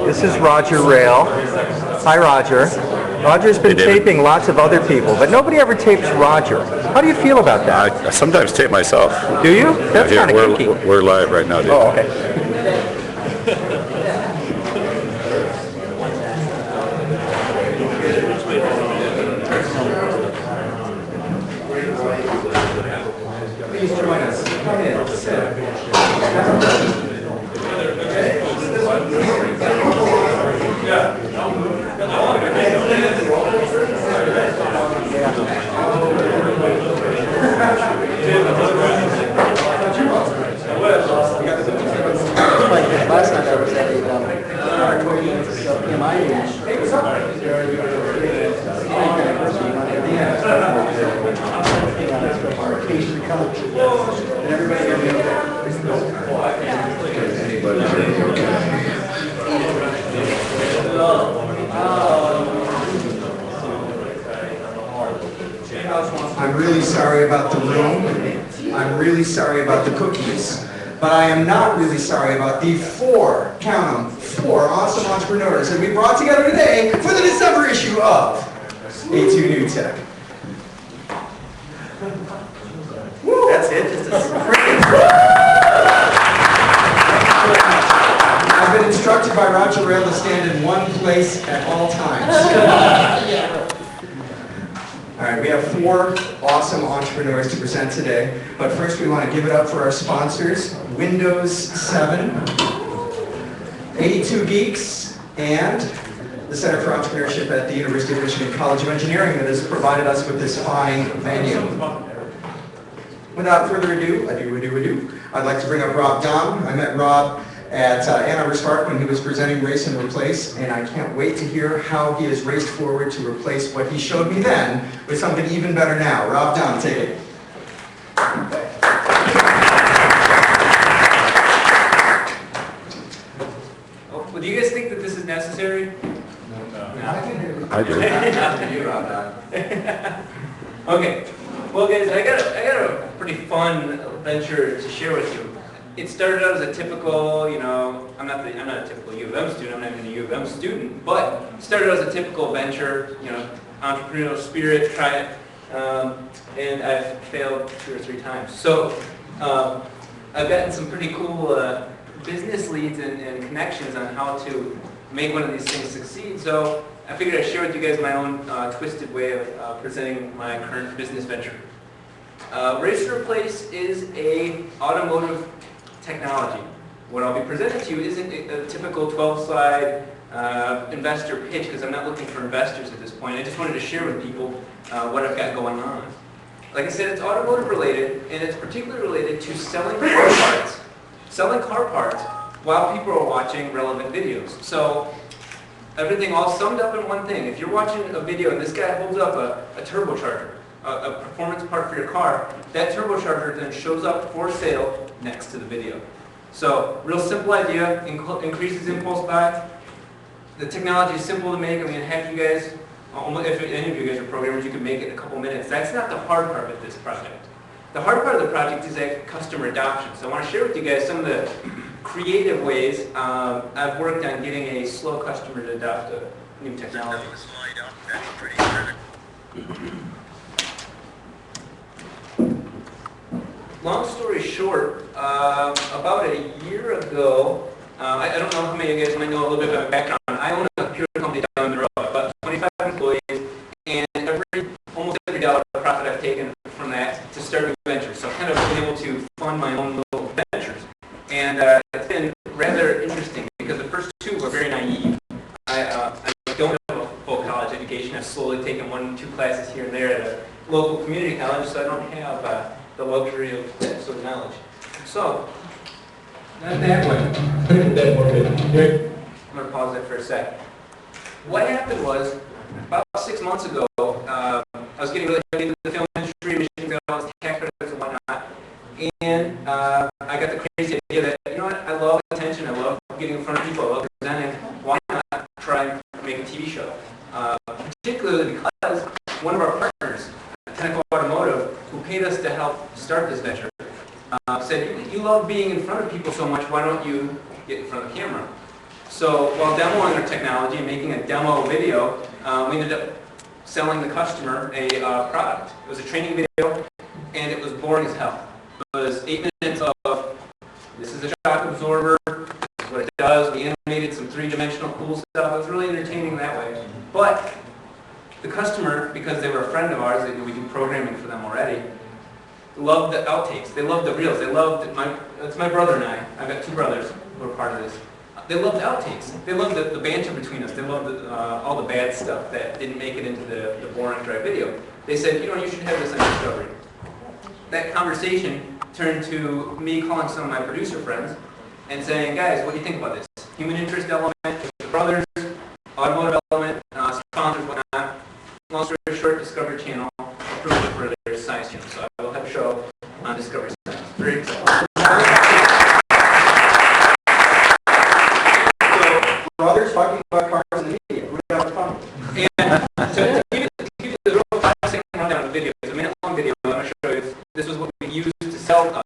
This is Roger Rail. Hi, Roger. Roger's been taping lots of other people, but nobody ever tapes Roger. How do you feel about that? I sometimes tape myself. Do you? That's kind of kinky. We're live right now, dude. Oh, okay. Please join us. Come in. Sit. Last night I was at a PMI I'm really sorry about the room. I'm really sorry about the cookies. But I am not really sorry about the four, count them, four awesome entrepreneurs that we brought together today for the December issue of A2Newtech. That's it? I've been instructed by Roger Rail to stand in one place at all times. All right, we have four awesome entrepreneurs to present today, but first we want to give it up for our sponsors, Windows 7, 82 Geeks, and the Center for Entrepreneurship at the University of Michigan College of Engineering that has provided us with this fine venue. Without further ado, I'd like to bring up Rob Dahm. I met Rob at Ann Arbor Spark when he was presenting Race and Replace, and I can't wait to hear how he has raced forward to replace what he showed me then with something even better now. Rob Dahm, take it. Well, do you guys think that this is necessary? I do. Okay. Well, guys, I got a pretty fun venture to share with you. It started out as a typical, I'm not a typical U of M student. I'm not even a U of M student, but it started out as a typical venture. Entrepreneurial spirit. Try it, and I've failed 2 or 3 times. So I've gotten some pretty cool business leads and connections on how to make one of these things succeed. So I figured I'd share with you guys my own twisted way of presenting my current business venture. Race to Replace is a automotive technology. What I'll be presenting to you isn't a typical 12-slide investor pitch, because I'm not looking for investors at this point. I just wanted to share with people what I've got going on. Like I said, it's automotive related, and it's particularly related to selling car parts while people are watching relevant videos. So everything all summed up in one thing. If you're watching a video and this guy holds up a turbocharger, a performance part for your car, that turbocharger then shows up for sale next to the video. So, real simple idea, increases impulse buy. The technology is simple to make. I mean, half you guys, if any of you guys are programmers, you can make it in a couple minutes. That's not the hard part of this project. The hard part of the project is customer adoption. So I want to share with you guys some of the creative ways I've worked on getting a slow customer to adopt a new technology. Long story short, about a year ago, I don't know how many of you guys might know a little bit about my background. people are very naive. I don't have a full college education. I've slowly taken 1 or 2 classes here and there at a local community college, so I don't have the luxury of that sort of knowledge. So, not that one. I'm going to pause that for a sec. What happened was, about 6 months ago, I was getting really into the film industry, machine films, tax credits and whatnot, and I got the crazy idea that, you know what, I love attention, I love getting in front of people, I love presenting, why not try and make a TV show? Particularly because one of our partners, Technical Automotive, who paid us to help start this venture, said, you love being in front of people so much, why don't you get in front of the camera? So while demoing our technology and making a demo video, we ended up selling the customer a product. It was a training video, and it was boring as hell. It was 8 minutes of, this is a shock absorber, this is what it does. We animated some 3-dimensional cool stuff. It was really entertaining that way. But the customer, because they were a friend of ours, we do programming for them already, loved the outtakes. They loved the reels. They loved it's my brother and I. I've got 2 brothers who are part of this. They loved the outtakes. They loved the banter between us. They loved all the bad stuff that didn't make it into the boring dry video. They said, you know, you should have this on Discovery. That conversation turned to me calling some of my producer friends and saying, guys, what do you think about this? Human interest element, the brothers, automotive element, sponsors, whatnot. Long story short, Discovery Channel approved it for their science channel. So I will have a show on Discovery Science. Very exciting. Brothers talking about cars in the media. Who would have fun? And to give you the real 5-second rundown of the video, it's a minute-long video. I'm going to show you. This was what we used to sell to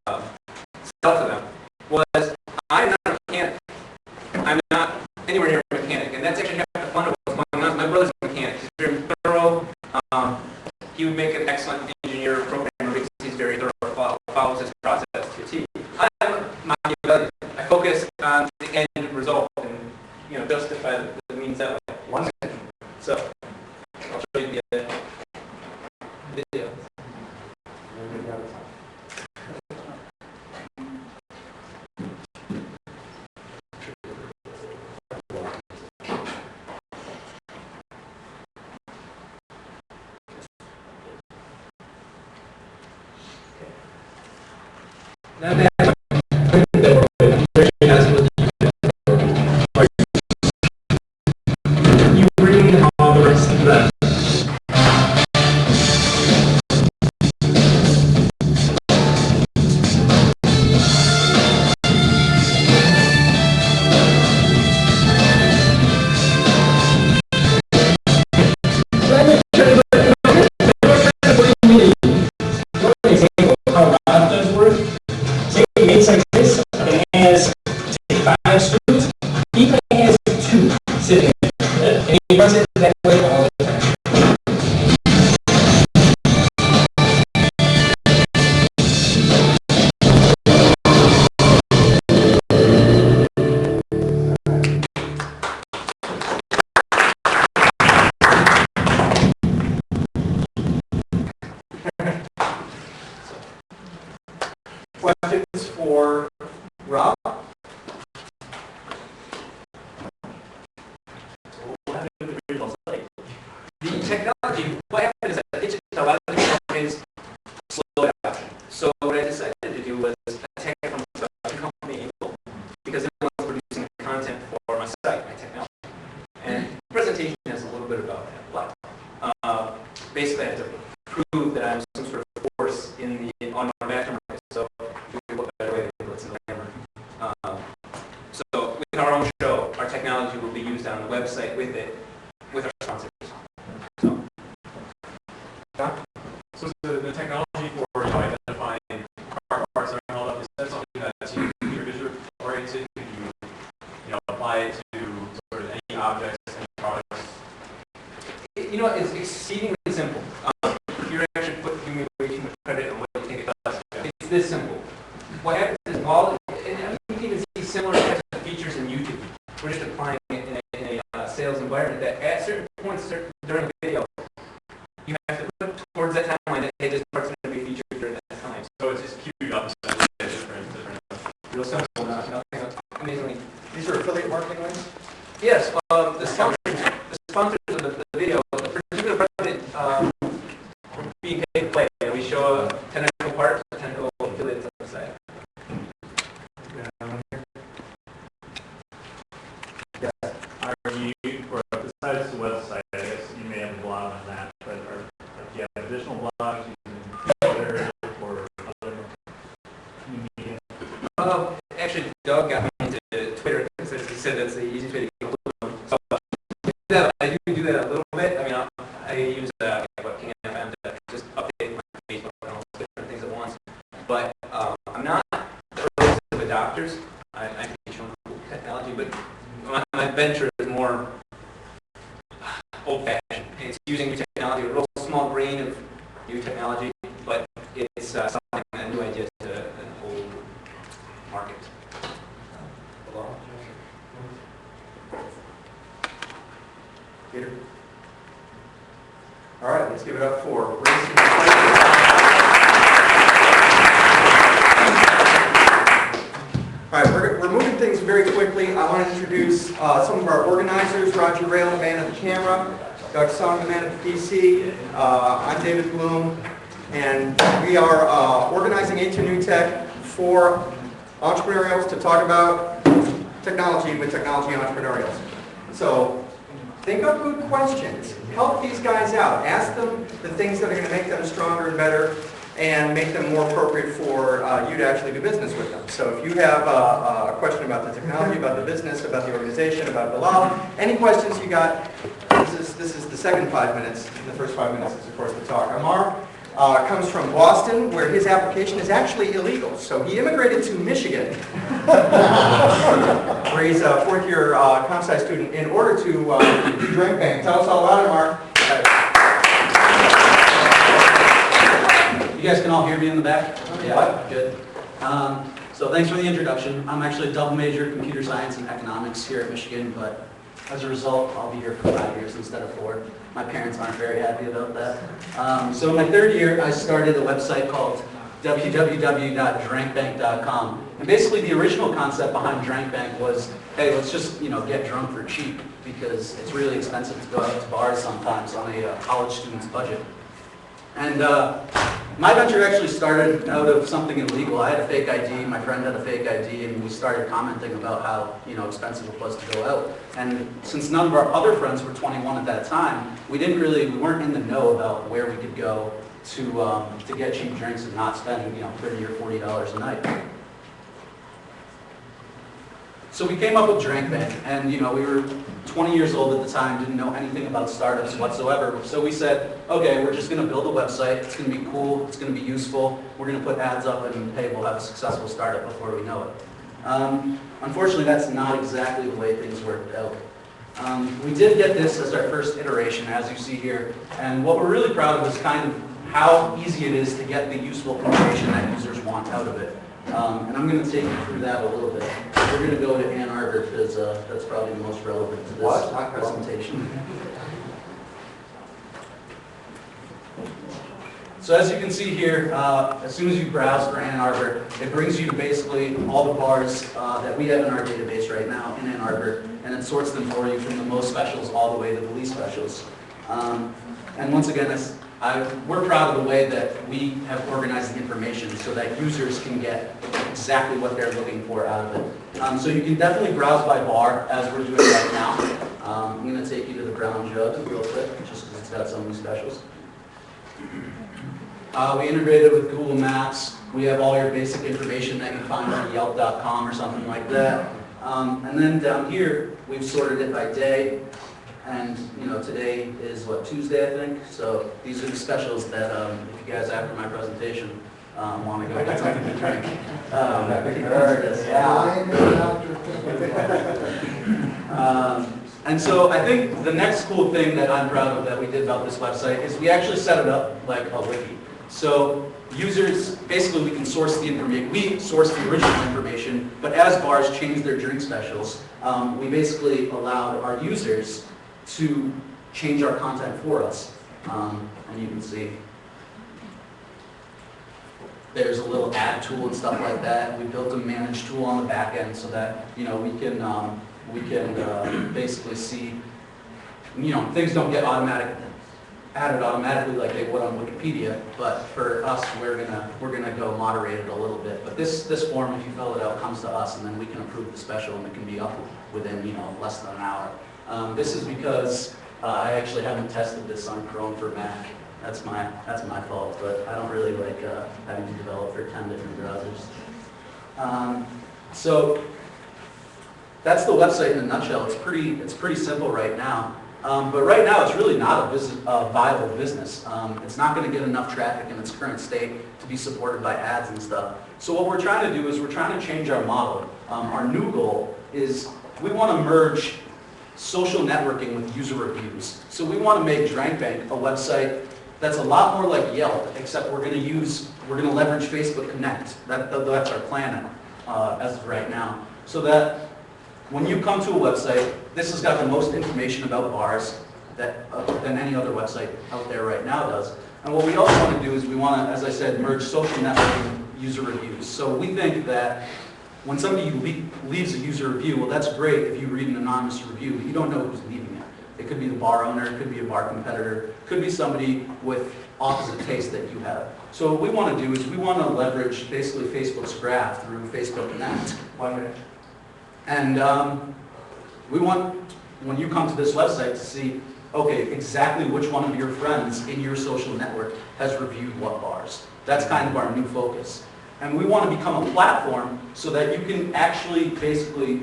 them. Was I'm not a mechanic. I'm not anywhere near a mechanic, and that's actually half the fun of what's going on. My brother's a mechanic. He's very thorough. He would make an excellent engineer programmer because he's very thorough, follows his process to a T. I'm Machiavellian. I focus on the end result and justify the means that way. One second. So I'll show you the video. Now that you bring all the rest of them. Like this, it has 5 screws. He has 2 sitting there, and he runs it that way all the time. Questions for Rob? The technology, what happened is that it just allowed the companies to slow down. So what I decided to do was attack from a production company angle because it was producing content for my site, my technology. And the presentation is a little bit about that. But basically I had to prove that I'm some sort of force in the automotive aftermarket. So we look at a way to let's So with our own show, our technology will be used on the website with it, with our sponsors. So the technology for identifying car parts that are held up, is that something that's computer vision oriented? Can you apply it to sort of any objects, any products? It's exceedingly simple. You're actually giving me way too much credit on what you think it does. It's this simple. What happens is and you can even see similar types of features in YouTube. We're just applying it in a sales environment that at certain points during the video, you have to put towards that timeline that, hey, this part's going to be featured during that time. So it's just queued up essentially at different. Real simple, nothing amazingly. These are affiliate marketing links? Yes, the sponsors of the video, the particular project being paid play, we show technical parts, technical affiliates of the site. Are you, or besides the website, I guess you may have a blog on that, but do you have additional blogs using Twitter or other media? Actually, Doug got me into Twitter because he said that's the easiest way to get a them. So I do that a little bit. I mean, I use King FM to just update my Facebook and all those different things at once. But I'm not the earliest of adopters. I can show cool technology, but my venture is more old-fashioned. It's using new technology, a real small grain of new technology, but it's something, a new idea to an old market. Peter? All right, let's give it up for All right, we're moving things very quickly. I want to introduce some of our organizers. Roger Rail, the man of the camera. Doug Song, the man of the PC. I'm David Bloom. And we are organizing A2Newtech for entrepreneurials to talk about technology with technology entrepreneurials. So think of good questions. Help these guys out. Ask them the things that are going to make them stronger and better and make them more appropriate for you to actually do business with them. So if you have a question about the technology, about the business, about the organization, about Bilal, any questions you got, this is the second 5 minutes. The first 5 minutes is, of course, the talk. Amar comes from Boston, where his application is actually illegal. So he immigrated to Michigan, where he's a fourth-year comp sci student, in order to do Drankbank. Tell us all about it, Amar. You guys can all hear me in the back? Yeah, good. So thanks for the introduction. I'm actually a double major in computer science and economics here at Michigan, but as a result, I'll be here for 5 years instead of 4. My parents aren't very happy about that. So in my third year, I started a website called www.drankbank.com. And basically the original concept behind Drankbank was, hey, let's just get drunk for cheap, because it's really expensive to go out to bars sometimes on a college student's budget. And my venture actually started out of something illegal. I had a fake ID, my friend had a fake ID, and we started commenting about how expensive it was to go out. And since none of our other friends were 21 at that time, we weren't in the know about where we could go to get cheap drinks and not spend $30 or $40 a night. So we came up with Drankbank, and we were 20 years old at the time, didn't know anything about startups whatsoever. So we said, okay, we're just going to build a website. It's going to be cool. It's going to be useful. We're going to put ads up, and hey, we'll have a successful startup before we know it. Unfortunately, that's not exactly the way things worked out. We did get this as our first iteration, as you see here. And what we're really proud of is kind of how easy it is to get the useful information that users want out of it. And I'm going to take you through that a little bit. We're going to go to Ann Arbor because that's probably the most relevant to this presentation. So as you can see here, as soon as you browse for Ann Arbor, it brings you to basically all the bars that we have in our database right now in Ann Arbor, and it sorts them for you from the most specials all the way to the least specials. And once again, we're proud of the way that we have organized the information so that users can get exactly what they're looking for out of it. So you can definitely browse by bar, as we're doing right now. I'm going to take you to the Brown Jug real quick, just because it's got so many specials. We integrated with Google Maps. We have all your basic information that you find on Yelp.com or something like that. And then down here, we've sorted it by day. And today is Tuesday, I think. So these are the specials that if you guys after my presentation want to go get something to drink. There it is. And so I think the next cool thing that I'm proud of that we did about this website is we actually set it up like a wiki. So users, basically we can source the information, we source the original information, but as bars change their drink specials, we basically allowed our users to change our content for us. And you can see there's a little ad tool and stuff like that. We built a manage tool on the back end so that we can we can basically see, things don't get added automatically like they would on Wikipedia, but for us, we're gonna go moderate it a little bit. But this form, if you fill it out, comes to us, and then we can approve the special, and it can be up within less than an hour. This is because I actually haven't tested this on Chrome for Mac. That's my fault, but I don't really like having to develop for 10 different browsers. So that's the website in a nutshell. It's pretty simple right now. But right now, it's really not a viable business. It's not going to get enough traffic in its current state to be supported by ads and stuff. So what we're trying to do is we're trying to change our model. Our new goal is we want to merge social networking with user reviews. So we want to make Drankbank a website that's a lot more like Yelp, except we're going to leverage Facebook Connect. That's our plan as of right now. So that when you come to a website, this has got the most information about bars than any other website out there right now does. And what we also want to do is we want to, as I said, merge social networking user reviews. So we think that when somebody leaves a user review, well, that's great if you read an anonymous review, but you don't know who's leaving it. It could be the bar owner, it could be a bar competitor, it could be somebody with opposite taste that you have. So what we want to do is we want to leverage basically Facebook's graph through Facebook Connect. 1 minute. And we want, when you come to this website, to see, okay, exactly which one of your friends in your social network has reviewed what bars. That's kind of our new focus. And we want to become a platform so that you can actually basically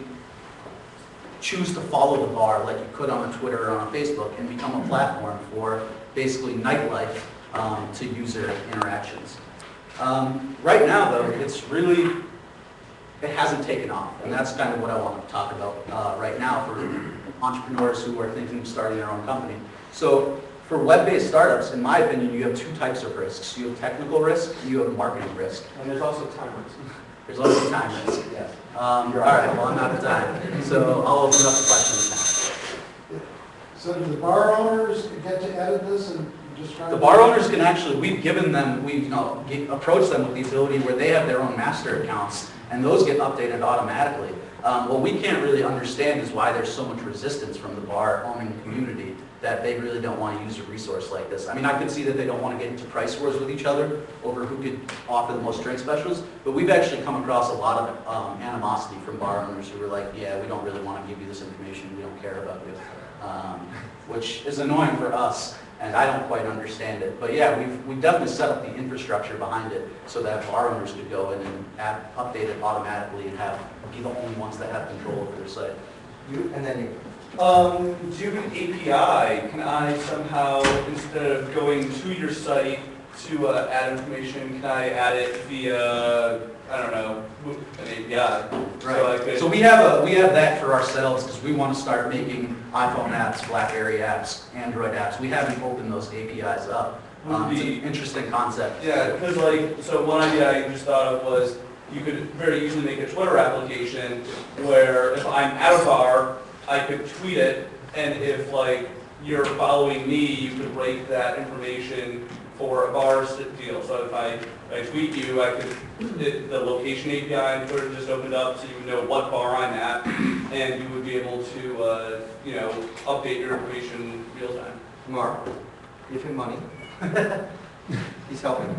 choose to follow the bar like you could on a Twitter or on a Facebook, and become a platform for basically nightlife to user interactions. Right now, though, it hasn't taken off, and that's kind of what I want to talk about right now for entrepreneurs who are thinking of starting their own company. So for web-based startups, in my opinion, you have two types of risks. You have technical risk, and you have marketing risk. And there's also time risk. There's also time risk, yes. All right, well, I'm out of time, so I'll open up the questions now. So do the bar owners get to edit this and just try to... The bar owners can actually, we've approached them with the ability where they have their own master accounts, and those get updated automatically. What we can't really understand is why there's so much resistance from the bar owning community that they really don't want to use a resource like this. I mean, I could see that they don't want to get into price wars with each other over who could offer the most drink specials, but we've actually come across a lot of animosity from bar owners who were like, yeah, we don't really want to give you this information, we don't care about you, which is annoying for us, and I don't quite understand it. But yeah, we've definitely set up the infrastructure behind it so that bar owners could go in and update it automatically and be the only ones that have control over their site. You, and then you. Due to API, can I somehow, instead of going to your site to add information, can I add it via, I don't know, an API? Right. So we have that for ourselves because we want to start making iPhone apps, BlackBerry apps, Android apps. We haven't opened those APIs up. It's an interesting concept. Yeah, because so one idea I just thought of was you could very easily make a Twitter application where if I'm at a bar, I could tweet it, and if you're following me, you could rate that information for a bar deal. So if I tweet you, the location API on Twitter just opened up, so you would know what bar I'm at, and you would be able to update your information real time. Amar, give him money. He's helping.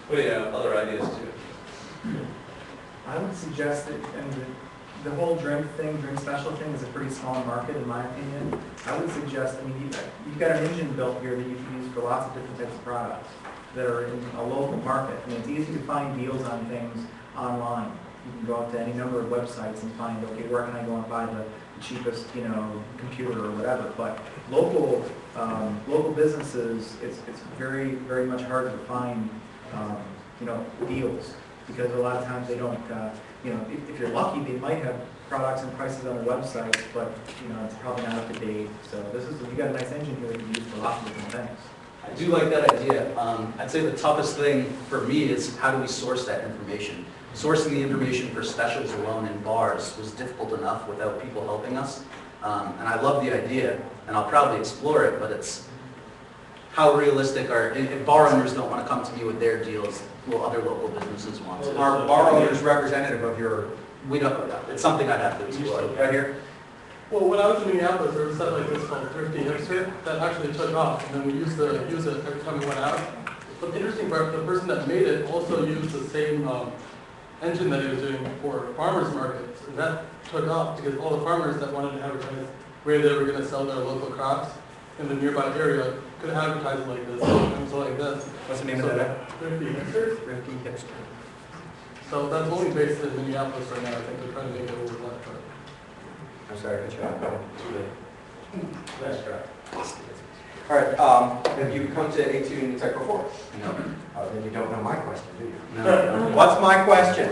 But other ideas too. I would suggest that, the whole drink special thing is a pretty small market in my opinion. I would suggest, you've got an engine built here that you can use for lots of different types of products that are in a local market. It's easy to find deals on things online. You can go out to any number of websites and find, okay, where can I go and buy the cheapest, computer or whatever. But local businesses, it's very, very much harder to find, deals, because a lot of times they don't, if you're lucky, they might have products and prices on their website, but, it's probably not up to date. So you got a nice engine here that you can use for lots of different things. I do like that idea. I'd say the toughest thing for me is how do we source that information? Sourcing the information for specials alone in bars was difficult enough without people helping us. And I love the idea, and I'll probably explore it, but it's how realistic if bar owners don't want to come to me with their deals, will other local businesses want to? Are bar owners representative of your We don't, it's something I'd have to explore. Right here? Well, when I was in Minneapolis, there was a site like this called Thrifty Hipster that actually took off, and then we used to use it every time we went out. But the interesting part, the person that made it also used the same engine that he was doing for farmers markets, and that took off because all the farmers that wanted to advertise where they were going to sell their local crops in the nearby area could advertise like this, and so like this. What's the name of that? Thrifty Hipster. Thrifty Hipster. So that's only based in Minneapolis right now. I think they're trying to make it over that. I'm sorry, good job. Nice try. All right, have you come to A2Newtech before? No. Then you don't know my question, do you? No. What's my question?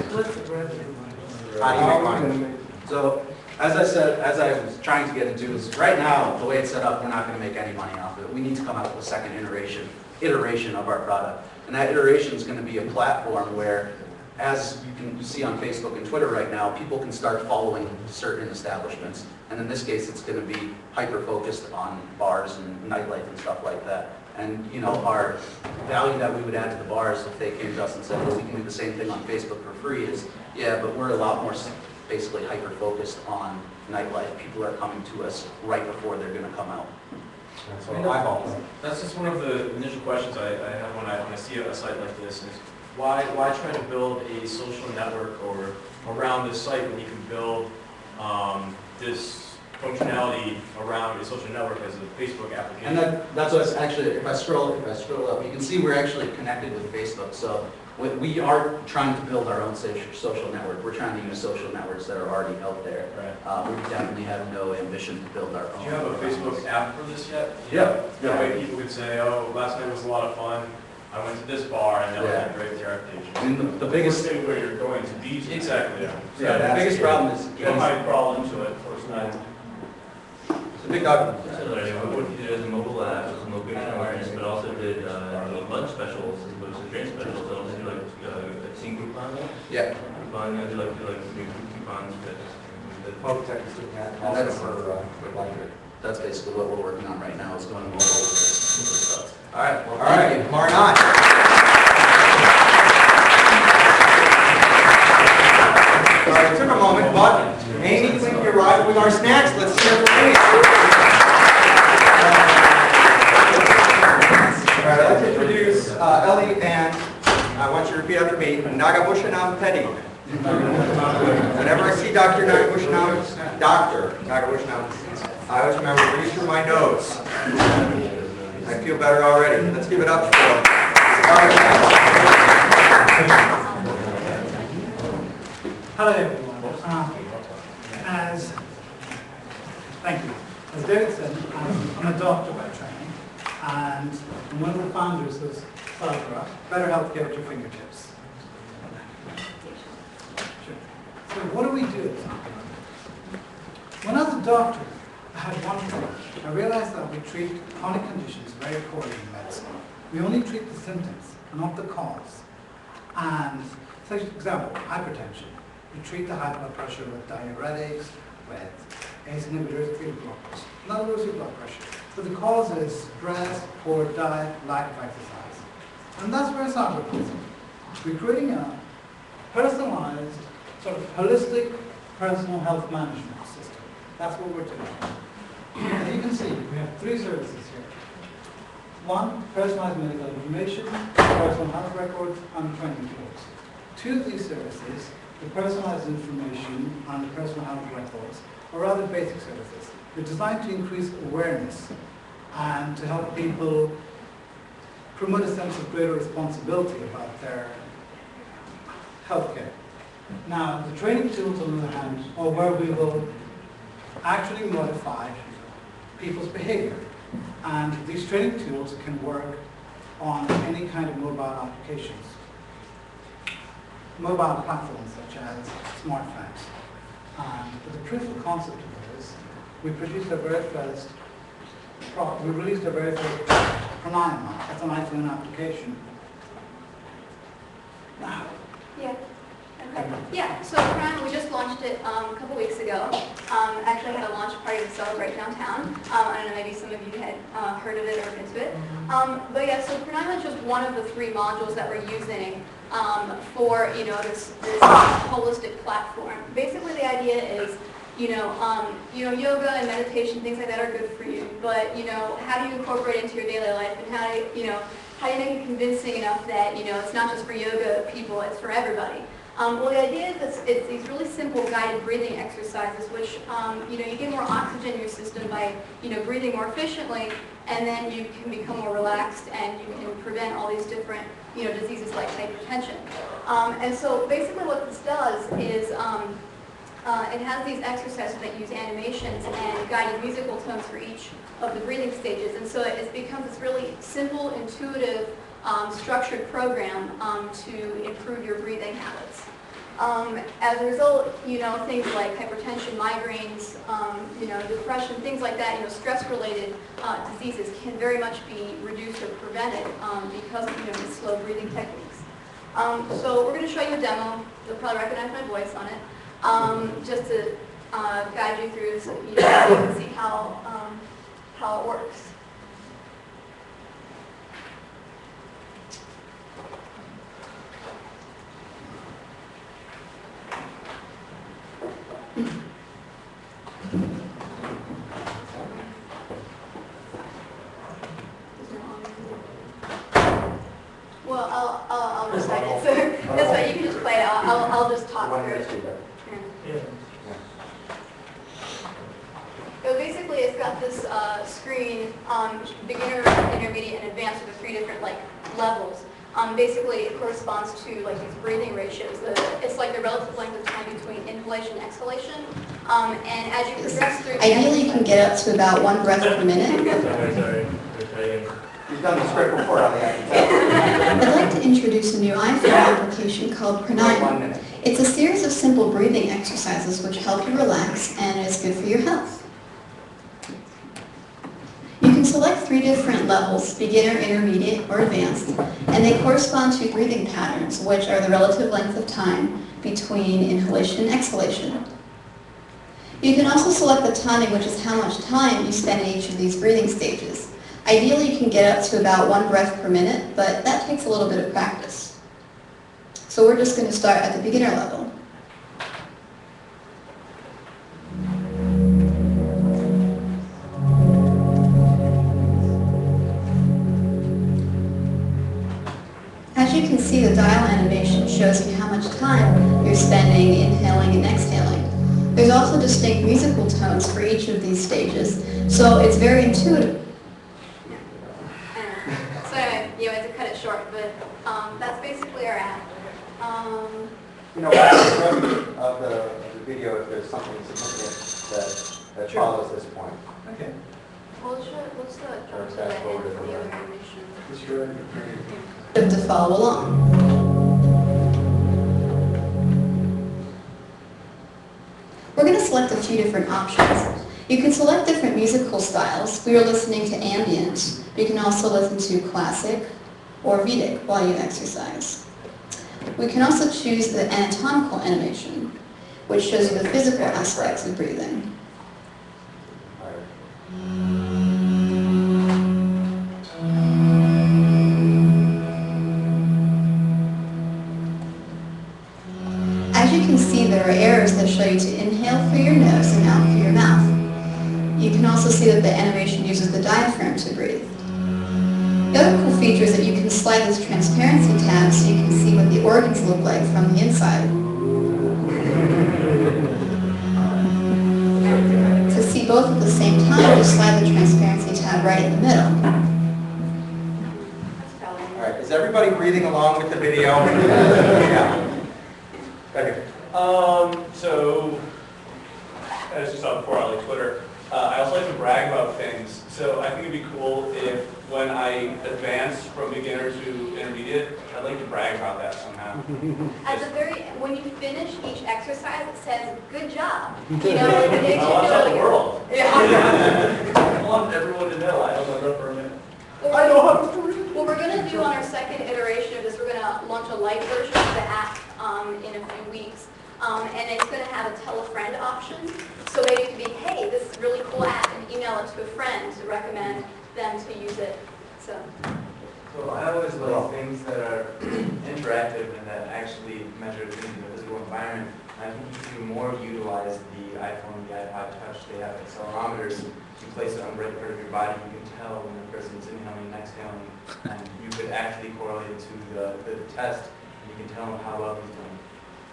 How do you make money? So, as I said, as I was trying to get into is, right now, the way it's set up, we're not going to make any money off of it. We need to come out with a second iteration of our product. And that iteration is going to be a platform where, as you can see on Facebook and Twitter right now, people can start following certain establishments. And in this case, it's going to be hyper-focused on bars and nightlife and stuff like that. And, you know, our value that we would add to the bars if they came to us and said, well, we can do the same thing on Facebook for free is, yeah, but we're a lot more basically hyper-focused on nightlife. People are coming to us right before they're going to come out. That's what I've always. That's just one of the initial questions I have when I see a site like this is, why try to build a social network or around this site when you can build this functionality around a social network as a Facebook application? And that's what's actually, if I scroll up, you can see we're actually connected with Facebook. So we are trying to build our own social network. We're trying to use social networks that are already out there. Right. We definitely have no ambition to build our own. Do you have a Facebook app for this yet? Yeah. That way people could say, oh, last night was a lot of fun. I went to this bar and that was a great application. I mean, the biggest Say where you're going to be. Exactly. Yeah, the biggest problem is You might crawl into it first night. it's a big document. Similarly, what you did as a mobile app was location awareness, but also did lunch specials as opposed to drink specials. Also do like a team coupon. Yeah. Coupon, do like new coupons that. Tech is doing that. And that's- for like That's basically what we're working on right now is going mobile with this stuff. All right. Well, All right, Amar Anand. All right, it took a moment, but Amy Clinky arrived with our snacks. Let's hear from Amy. All right, I'd like to introduce Ellie, and I want you to repeat after me, Nagabushanam Petty. Whenever I see Dr. Nagabushanam, I always remember to breathe through my nose. I feel better already. Let's give it up for Hello everyone. Thank you. As David said, I'm a doctor by training, and I'm one of the founders of Saagara, Better Healthcare at Your Fingertips. Sure. So what do we do at Saagara? When I was a doctor, I had one problem. I realized that we treat chronic conditions very poorly in medicine. We only treat the symptoms, not the cause. And, for example, hypertension. We treat the high blood pressure with diuretics, with ACE inhibitors, beta blockers. Not lowers your blood pressure. So the cause is stress, poor diet, lack of exercise. And that's where Saagara comes in. We're creating a personalized, sort of holistic personal health management system. That's what we're doing. As you can see, we have three services here. One, personalized medical information, personal health records, and training tools. Two of these services, the personalized information and the personal health records, are rather basic services. They're designed to increase awareness and to help people promote a sense of greater responsibility about their healthcare. Now, the training tools, on the other hand, are where we will actually modify people's behavior. And these training tools can work on any kind of mobile applications. Mobile platforms such as smartphones. And the proof of concept of this, we released our very first pranayama. That's an iPhone application. Now. Yeah. Okay. Yeah, so Prime, we just launched it a couple weeks ago. Actually had a launch party to celebrate downtown. I don't know, maybe some of you had heard of it or into it. But yeah, so Pranayama is just one of the 3 modules that we're using for this holistic platform. Basically, the idea is, yoga and meditation, things like that are good for you. But how do you incorporate it into your daily life, and how do you make it convincing enough that it's not just for yoga people, it's for everybody. Well, the idea is it's these really simple guided breathing exercises, which you get more oxygen in your system by breathing more efficiently, and then you can become more relaxed, and you can prevent all these different diseases like hypertension. And so basically, what this does is it has these exercises that use animations and guided musical tones for each of the breathing stages, and so it becomes this really simple, intuitive, structured program to improve your breathing habits. As a result, things like hypertension, migraines, depression, things like that, stress-related diseases can very much be reduced or prevented because of these slow breathing techniques. So we're going to show you a demo. You'll probably recognize my voice on it, just to guide you through so you can see how it works. Well, I'll recite it. So that's fine. You can just play it. I'll just talk through it. So basically, it's got this screen, beginner, intermediate, and advanced with the 3 different levels. Basically, it corresponds to these breathing ratios. It's like the relative length of time between inhalation and exhalation. And as you progress through, ideally, you can get up to about 1 breath per minute. Sorry. You've done the script before on the I'd like to introduce a new iPhone application called Pranayama. It's a series of simple breathing exercises which help you relax and is good for your health. You can select 3 different levels, beginner, intermediate, or advanced, and they correspond to breathing patterns, which are the relative length of time between inhalation and exhalation. You can also select the timing, which is how much time you spend in each of these breathing stages. Ideally, you can get up to about 1 breath per minute, but that takes a little bit of practice. So we're just going to start at the beginner level. As you can see, the dial animation shows you how much time you're spending inhaling and exhaling. There's also distinct musical tones for each of these stages, so it's very intuitive. So anyway, you have to cut it short, but that's basically our app. What's the rest of the video if there's something significant that follows this point? Okay. Well, let's Or fast forward it the over. other animation. To follow along. We're going to select a few different options. You can select different musical styles. We are listening to ambient, but you can also listen to classic or Vedic while you exercise. We can also choose the anatomical animation, which shows you the physical aspects of breathing. As you can see, there are arrows that show you to inhale through your nose and out through your mouth. You can also see that the animation uses the diaphragm to breathe. The other cool feature is that you can slide this transparency tab so you can see what the organs look like from the inside. To see both at the same time, just slide the transparency tab right in the middle. All right, is everybody breathing along with the video? Yeah. Right here. So, as you saw before on Twitter, I also like to brag about things. So I think it'd be cool if when I advance from beginner to intermediate, I'd like to brag about that somehow. At the when you finish each exercise, it says, "Good job." I want to tell the world. Yeah. I want everyone to know I don't know for a minute. I know how to do it. What we're going to do on our second iteration of this, we're going to launch a light version of the app in a few weeks. And it's going to have a tell a friend option. So maybe it could be, hey, this is a really cool app, and email it to a friend to recommend them to use it. So. So I always like things that are interactive and that actually measure things in the physical environment. I think you can more utilize the iPhone, the iPod Touch. They have accelerometers. You place it on the right part of your body. You can tell when the person's inhaling and exhaling. And you could actually correlate it to the test. And you can tell them how well he's doing.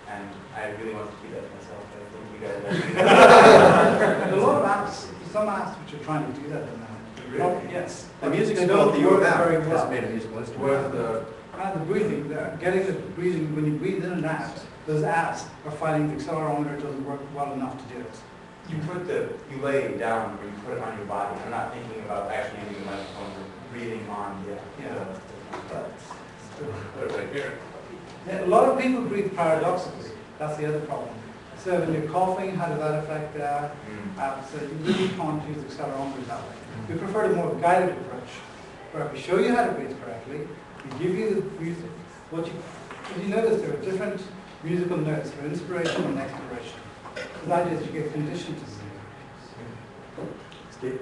And I really want to keep that to myself. But I think you guys actually. There's a lot of apps, some apps which are trying to do that at the moment. Really? Yes. The music They school don't at the U of work M very has well. made a musical instrument. Where the breathing, getting the breathing, when you breathe in and out, those apps are finding the accelerometer doesn't work well enough to do it. You lay it down or you put it on your body. I'm not thinking about actually using the microphone or breathing on put it right here. A lot of people breathe paradoxically. That's the other problem. So when you're coughing, how does that affect so you really can't use accelerometers that way. We prefer the more guided approach, where we show you how to breathe correctly, we give you the music. If you notice, there are different musical notes for inspiration and expiration. The idea is you get conditioned to sing. Steve?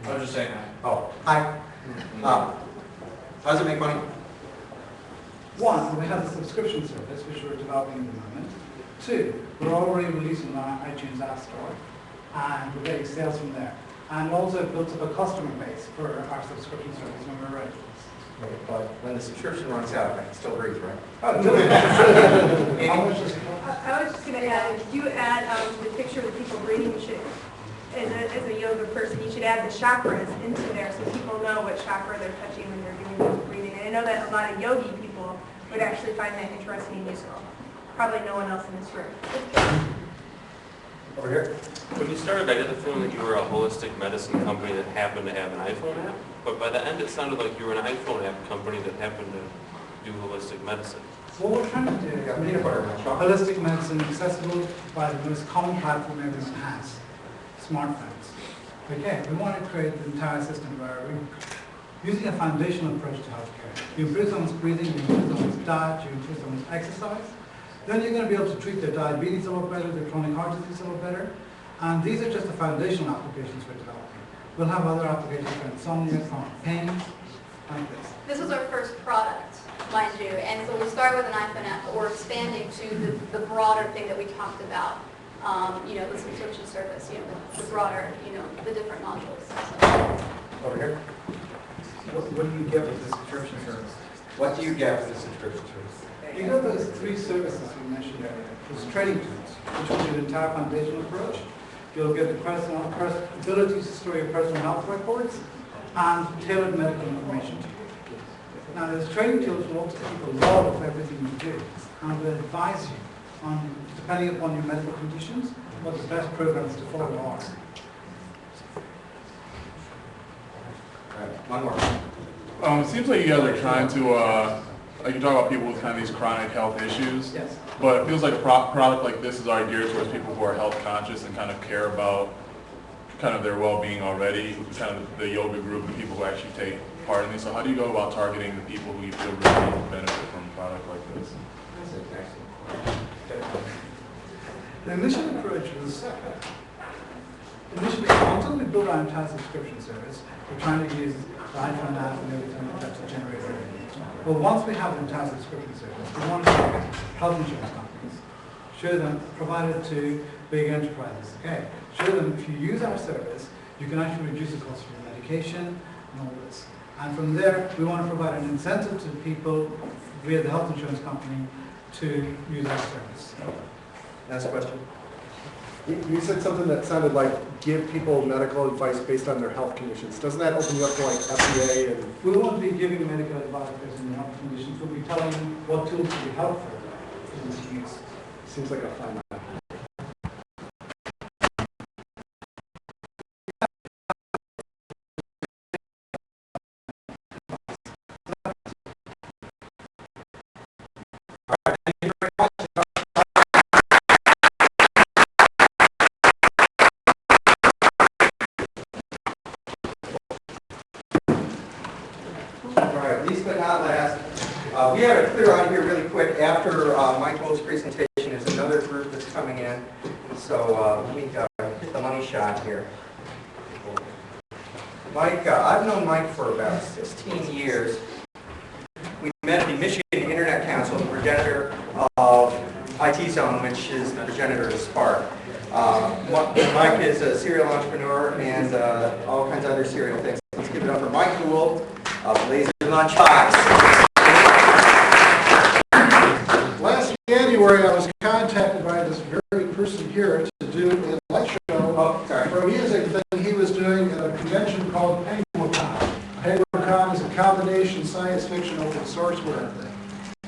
I was just saying. Oh, hi. How does it make money? One, we have the subscription service, which we're developing at the moment. Two, we're already releasing on our iTunes App Store, and we're getting sales from there. And also built up a customer base for our subscription service when we're ready. But when the subscription runs out, I can still breathe, right? Oh, I was just going to add, if you add the picture of the people breathing, you should, as a yoga person, you should add the chakras into there so people know what chakra they're touching when they're doing the breathing. And I know that a lot of yogi people would actually find that interesting and useful. Probably no one else in this room. Over here. When you started, I got the feeling that you were a holistic medicine company that happened to have an iPhone app, but by the end it sounded like you were an iPhone app company that happened to do holistic medicine. What we're trying to do is make holistic medicine accessible by the most common platform everyone has, smartphones. Okay, we want to create the entire system where we're using a foundational approach to healthcare. You improve someone's breathing, you improve someone's diet, you improve someone's exercise. Then you're going to be able to treat their diabetes a lot better, their chronic heart disease a lot better. And these are just the foundational applications we're developing. We'll have other applications for insomnia, chronic pain, like this. This was our first product, mind you, and so we started with an iPhone app, but we're expanding to the broader thing that we talked about, the subscription service, the broader, the different modules. So. Over here. What do you get with the subscription service? What do you get with the subscription service? You know those three services we mentioned earlier, those training tools, which will be the entire foundational approach. You'll get the ability to store your personal health records and tailored medical information to you. Now, those training tools will also keep a log of everything you do and will advise you on, depending upon your medical conditions, what the best programs to follow are. One more. It seems like you guys are trying to, you talk about people with kind of these chronic health issues. Yes. But it feels like a product like this is already geared towards people who are health conscious and kind of care about kind of their well-being already, kind of the yoga group and people who actually take part in these. So how do you go about targeting the people who you feel really benefit from a product like this? The initial approach was, initially, until we built our entire subscription service, we're trying to use the iPhone app and everything like that to generate revenue. Well, once we have the entire subscription service, we want to target health insurance companies, show them, provide it to big enterprises, okay? Show them if you use our service, you can actually reduce the cost of your medication and all this. And from there, we want to provide an incentive to people via the health insurance company to use our service. Last question. You said something that sounded like give people medical advice based on their health conditions. Doesn't that open you up to like FDA and... We won't be giving medical advice based on the health conditions. We'll be telling them what tools will be helpful for them to use. Seems like a fun line. Least but not last, we have to clear out here really quick. After Michael's presentation, there's another group that's coming in. So let me hit the money shot here. Mike, I've known Mike for about 16 years. We met at the Michigan Internet Council, the progenitor of IT Zone, which is the progenitor of Spark. Mike is a serial entrepreneur and all kinds of other serial things. Let's give it up for Mike Gould of Laser Lunchbox. Last January, I was contacted by this very person here to do a light show for a music thing he was doing at a convention called Penguicon. Penguicon is a combination science fiction open sourceware thing.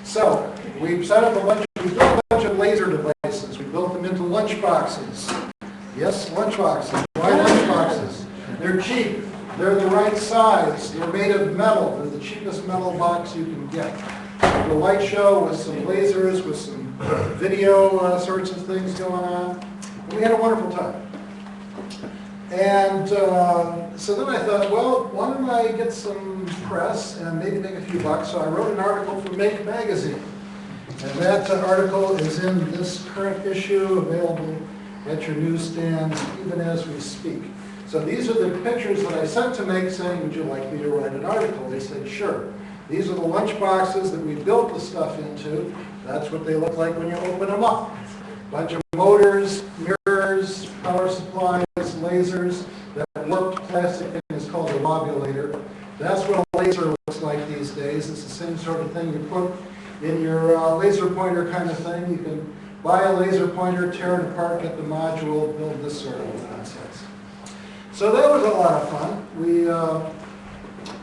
So we set up we built a bunch of laser devices. We built them into lunchboxes. Yes, lunchboxes. Why lunchboxes? They're cheap. They're the right size. They're made of metal. They're the cheapest metal box you can get. The light show with some lasers, with some video sorts of things going on. And we had a wonderful time. And so then I thought, well, why don't I get some press and maybe make a few bucks? So I wrote an article for Make Magazine. And that article is in this current issue, available at your newsstands even as we speak. So these are the pictures that I sent to Make saying, would you like me to write an article? They said, sure. These are the lunch boxes that we built the stuff into. That's what they look like when you open them up. Bunch of motors, mirrors, power supplies, lasers. That warped plastic thing is called a lobulator. That's what a laser looks like these days. It's the same sort of thing you put in your laser pointer kind of thing. You can buy a laser pointer, tear it apart, get the module, build this sort of nonsense. So that was a lot of fun. We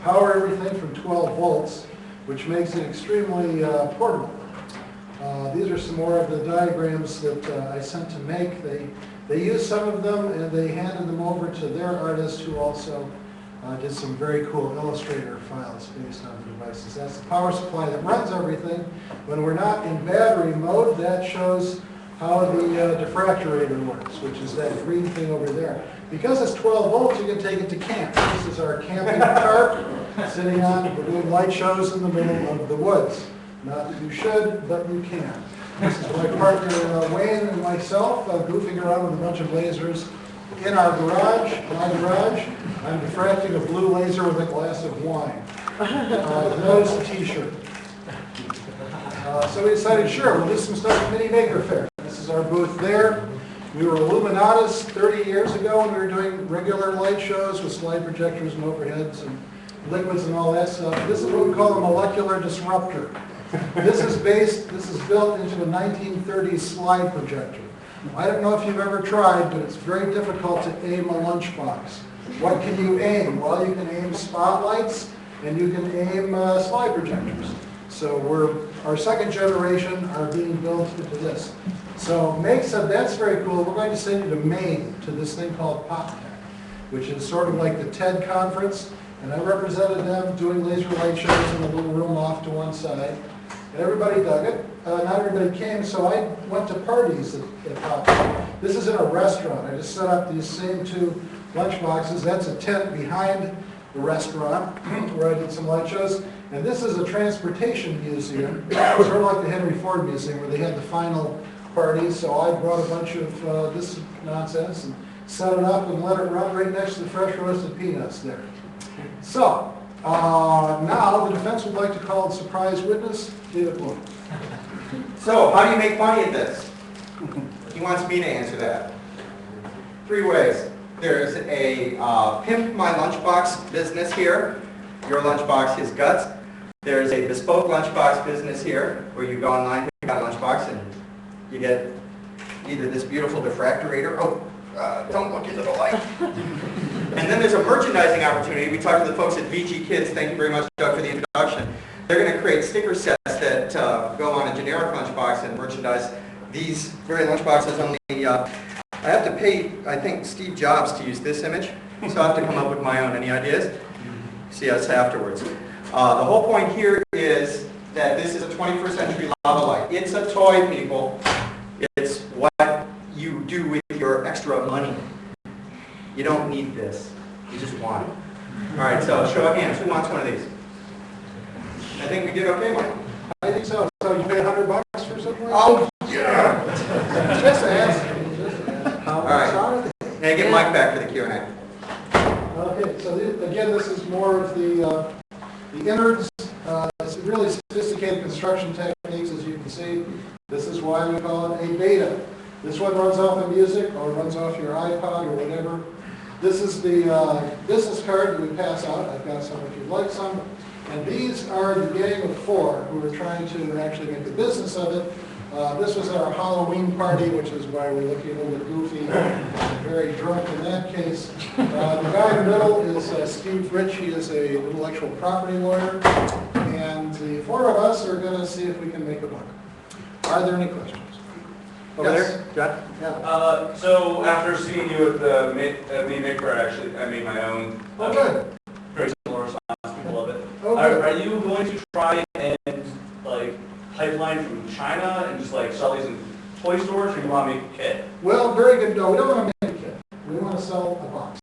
power everything from 12 volts, which makes it extremely portable. These are some more of the diagrams that I sent to Make. They used some of them and they handed them over to their artist who also did some very cool Illustrator files based on the devices. That's the power supply that runs everything. When we're not in battery mode, that shows how the diffractorator works, which is that green thing over there. Because it's 12 volts, you can take it to camp. This is our camping tarp sitting on. We're doing light shows in the middle of the woods. Not that you should, but you can. This is my partner Wayne and myself goofing around with a bunch of lasers in our garage, my garage. I'm diffracting a blue laser with a glass of wine. Nose t-shirt. So we decided, sure, we'll do some stuff at Mini Maker Fair. This is our booth there. We were Illuminatus 30 years ago when we were doing regular light shows with slide projectors and overheads and liquids and all that stuff. This is what we call a molecular disruptor. This is built into a 1930s slide projector. I don't know if you've ever tried, but it's very difficult to aim a lunchbox. What can you aim? Well, you can aim spotlights and you can aim slide projectors. So our second generation are being built into this. So Make said, that's very cool. We're going to send you to Maine to this thing called PopTech, which is sort of like the TED conference. And I represented them doing laser light shows in a little room off to one side. And everybody dug it. Not everybody came, so I went to parties at PopTech. This is in a restaurant. I just set up these same two lunch boxes. That's a tent behind the restaurant where I did some light shows. And this is a transportation museum, sort of like the Henry Ford Museum where they had the final parties. So I brought a bunch of this nonsense and set it up and let it run right next to the fresh roasted peanuts there. So now the defense would like to call the surprise witness, David Bloom. So how do you make money at this? He wants me to answer that. 3 ways. There's a Pimp My Lunchbox business here. Your lunchbox is guts. There's a bespoke lunchbox business here where you go online, pick out a lunchbox, and you get either this beautiful diffractorator. Don't look into the light. And then there's a merchandising opportunity. We talked to the folks at VG Kids. Thank you very much, Doug, for the introduction. They're going to create sticker sets that go on a generic lunchbox and merchandise these very lunchboxes. Only I have to pay, I think, Steve Jobs to use this image, so I have to come up with my own. Any ideas? See us afterwards. The whole point here is that this is a 21st century lava light. It's a toy, people. It's what you do with your extra money. You don't need this. You just want it. All right, so show of hands. Who wants one of these? I think we did okay, Mike. I think so. So you pay $100 for something like Oh, yeah! Just ask. All right. Now get Mike back for the Q&A. Okay. Okay, so again, this is more of the innards. It's really sophisticated construction techniques, as you can see. This is why we call it a beta. This one runs off of music or runs off your iPod or whatever. This is the business card that we pass out. I've got some if you'd like some. And these are the gang of four who are trying to actually make a business of it. This was our Halloween party, which is why we're looking a little bit goofy and very drunk in that case. The guy in the middle is Steve Rich. He is an intellectual property lawyer. And the four of us are going to see if we can make a buck. Are there any questions? Over Yes. there, John? So after seeing you at the Meetup, actually, I made my own. Oh, good. Very similar response. People love it. Oh, Are, good. are you going to try and like pipeline from China and just like sell these in toy stores, or you want to make a kit? Well, very good. No, we don't want to make a kit. We want to sell a box.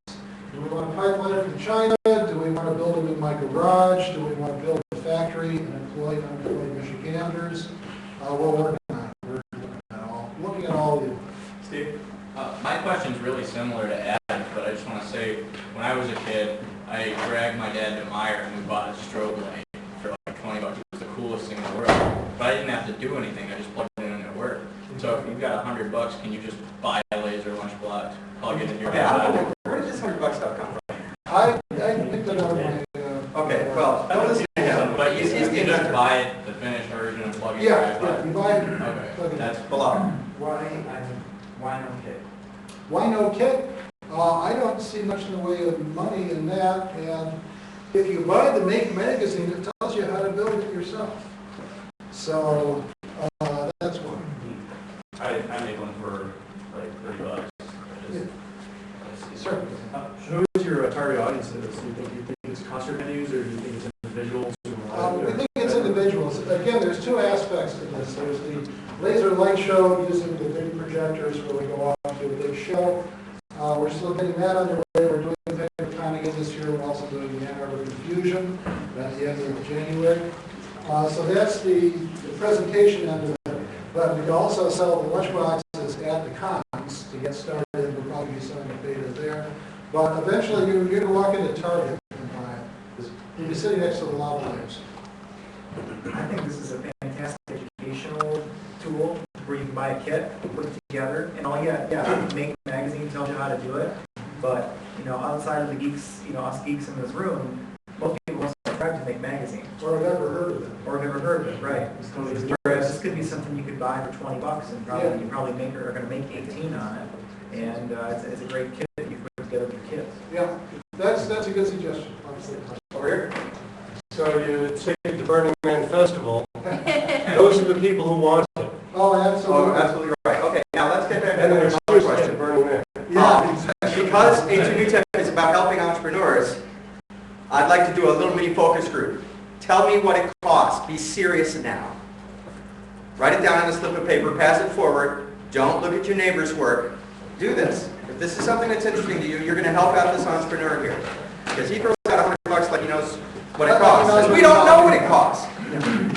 Do we want to pipeline it from China? Do we want to build it in my garage? Do we want to build a factory and employ unemployed Michiganders? We're working on it. We're looking at all of you. Steve? My question's really similar to Adam's, but I just want to say, when I was a kid, I dragged my dad to Meijer and we bought a strobe light for like $20. It was the coolest thing in the world. But I didn't have to do anything. I just plugged it in and it worked. So if you've got $100, can you just buy a laser lunch block, plug it in your iPod? Where did this $100 stuff come from? I picked it up. Okay, well, don't listen to him. But you can just buy it, the finished version, and plug it in your Yeah, iPod. you buy it. Okay, that's below. Why no kit? Why no kit? I don't see much in the way of money in that. And if you buy the Make magazine, it tells you how to build it yourself. So that's one. I make one for like $30. Sure. Who is your target audience for this? Do you think it's concert venues, or do you think it's individuals? We think it's individuals. Again, there's two aspects to this. There's the laser light show using the big projectors where we go off to a big show. We're still getting that underway. We're doing the Connegan this year. We're also doing the Ann Arbor Confusion at the end of January. So that's the presentation end of it. But we can also sell the lunch boxes at the cons to get started. We'll probably be selling the beta there. But eventually you're going to walk into Target and buy it. You'll be sitting next to the lava lamps. I think this is a fantastic educational tool where you can buy a kit, put it together, and all Make magazine tells you how to do it. But outside of the geeks, us geeks in this room, most people don't subscribe to Make magazine. Or have ever heard of it. Or have ever heard of it, right? Whereas this could be something you could buy for $20 and probably you probably are going to make 18 on it. And it's a great kit that you put together with your kids. Yeah, that's a good suggestion. Over here. So you take the Burning Man Festival. Those are the people who want it. Oh, absolutely. Oh, absolutely right. Okay, now let's get back to And the there's other excuse question. to Burning Man. Yeah, because A2Newtech is about helping entrepreneurs, I'd like to do a little mini focus group. Tell me what it costs. Be serious now. Write it down on a slip of paper, pass it forward. Don't look at your neighbor's work. Do this. If this is something that's interesting to you, you're going to help out this entrepreneur here. Because he throws out $100 like he knows what it costs. We don't know what it costs.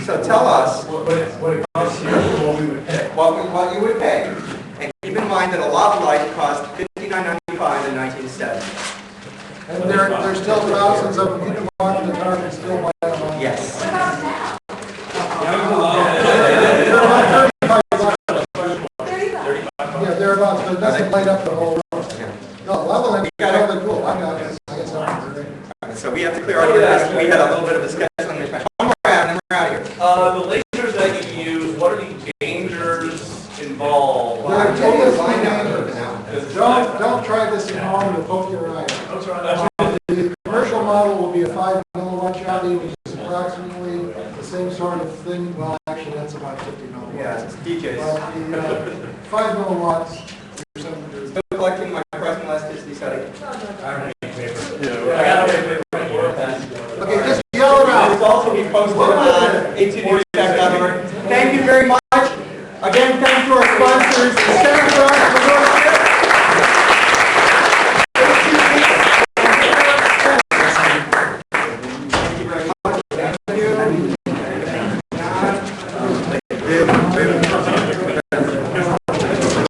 So tell us what it costs here, what we would pay. what you would pay. And keep in mind that a lava light cost $59.95 in 1970. And there's still thousands of them. You can walk into Target and still buy them. Yes. Yeah, thereabouts, but it doesn't light up the whole room. No, lava lamps are really cool. I got it. So we have to clear our list. We had a little bit of a scheduling mismatch. One more round and then we're out of here. The lasers that you use, what are the dangers involved? There are totally dangers. Don't try this at home. You'll poke your eye. The commercial model will be a 5 milliwatt jockey, which is approximately the same sort of thing. Well, actually, that's about 50 milliwatts. Yeah, it's DJs. But the 5 milliwatts